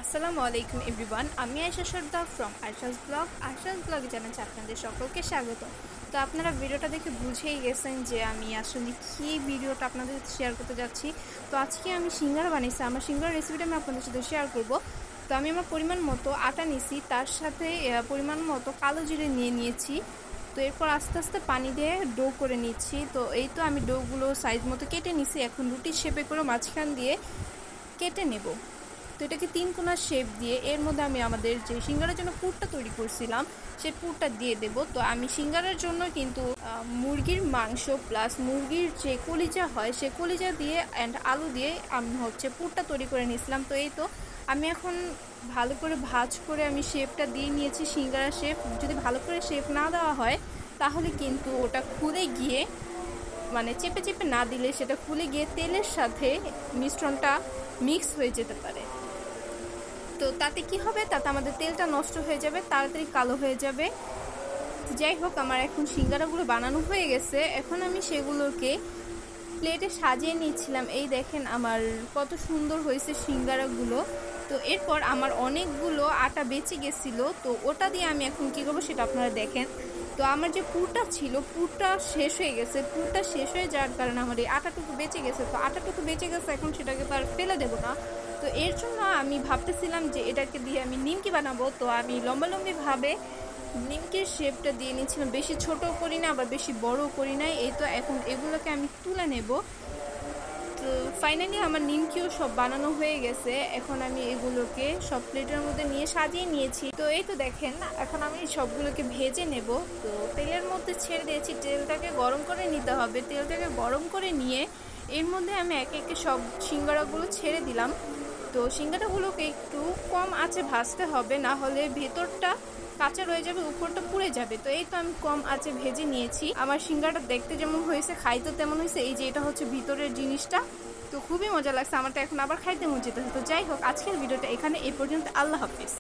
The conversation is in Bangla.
আসসালামু আলাইকুম এভরিওয়ান, আমি আয়েশা সর্দার ফ্রম আয়েশাস ব্লগে জানাচ্ছি আপনাদের সকলকে স্বাগত। তো আপনারা ভিডিওটা দেখে বুঝেই গেছেন যে আমি আসলে কী ভিডিওটা আপনাদের সাথে শেয়ার করতে যাচ্ছি। তো আজকে আমি সিঙ্গারা বানিয়েছি, আমার সিঙ্গারা রেসিপিটা আমি আপনাদের সাথে শেয়ার করব। তো আমি আমার পরিমাণ মতো আটা নিয়েছি, তার সাথে পরিমাণ মতো কালো জিরে নিয়েছি। তো এরপর আস্তে আস্তে পানি দিয়ে ডো করে নিচ্ছি। তো এই তো আমি ডোগুলো সাইজ মতো কেটে নিছি, এখন রুটির শেপে করে মাঝখান দিয়ে কেটে নেব। তো এটাকে তিন কোণা শেপ দিয়ে এর মধ্যে আমি আমাদের যে সিঙ্গারার জন্য পুরটা তৈরি করছিলাম সেই পুরটা দিয়ে দেব। তো আমি সিঙ্গারার জন্য কিন্তু মুরগির মাংস প্লাস মুরগির যে কলিজা হয় সে কলিজা দিয়ে অ্যান্ড আলু দিয়ে আমি পুরটা তৈরি করে নিয়েছিলাম। তো এই তো আমি এখন ভালো করে ভাঁজ করে আমি শেপটা দিয়ে নিয়েছি, সিঙ্গারা শেপ। যদি ভালো করে শেপ না দেওয়া হয় তাহলে কিন্তু ওটা খুলে গিয়ে চেপে চেপে না দিলে সেটা খুলে গিয়ে তেলের সাথে মিশ্রণটা মিক্স হয়ে যেতে পারে। তো তাতে কি হবে, তাতে আমাদের তেলটা নষ্ট হয়ে যাবে, তাড়াতাড়ি কালো হয়ে যাবে। যাই হোক, আমার এখন সিঙ্গারাগুলো বানানো হয়ে গেছে। এখন আমি সেগুলোকে প্লেটে সাজিয়ে নিচ্ছিলাম। এই দেখেন আমার কত সুন্দর হয়েছে সিঙ্গারাগুলো। তো এরপর আমার অনেকগুলো আটা বেঁচে গেছিলো, তো ওটা দিয়ে আমি এখন কী করবো সেটা আপনারা দেখেন। তো আমার যে পুরটা ছিল পুরটা শেষ হয়ে গেছে, পুরটা শেষ হয়ে যাওয়ার কারণে আমার এই আটাটুকু বেঁচে গেছে। তো আটাটুকু বেঁচে গেছে, এখন সেটাকে তো আর ফেলে দেবো না। তো এর জন্য আমি ভাবতেছিলাম যে এটাকে দিয়ে আমি নিমকি বানাবো। তো আমি লম্বালম্বিভাবে নিমকির শেপটা দিয়ে নিচ্ছিলাম, বেশি ছোটও করি না আবার বেশি বড়ও করি না। এই তো এখন এগুলোকে আমি তুলে নেব। তো ফাইনালি আমার নিমকিও সব বানানো হয়ে গেছে। এখন আমি এগুলোকে সব প্লেটের মধ্যে নিয়ে সাজিয়ে নিয়েছি। তো এই তো দেখেন, এখন আমি সবগুলোকে ভেজে নেব। তো তেলের মধ্যে ছেড়ে দিয়েছি, তেলটাকে গরম করে নিতে হবে। তেলটাকে গরম করে নিয়ে এর মধ্যে আমি একে একে সব সিঙ্গারাগুলো ছেড়ে দিলাম। তো সিঙ্গারাগুলোকে একটু কম আঁচে ভাজতে হবে, না হলে ভেতরটা কাঁচা রয়ে যাবে, উপরটা পুড়ে যাবে। তো এই তো আমি কম আঁচে ভেজে নিয়েছি। আমার সিঙ্গারাটা দেখতে যেমন হয়েছে খাইতে তেমন হয়েছে। এই যে এটা হচ্ছে ভিতরের জিনিসটা, তো খুবই মজা লাগছে। আমারটা এখন আবার খাইতে মন যেতেছে। তো যাই হোক, আজকের ভিডিওটা এখানে এই পর্যন্ত। আল্লাহ হাফিজ।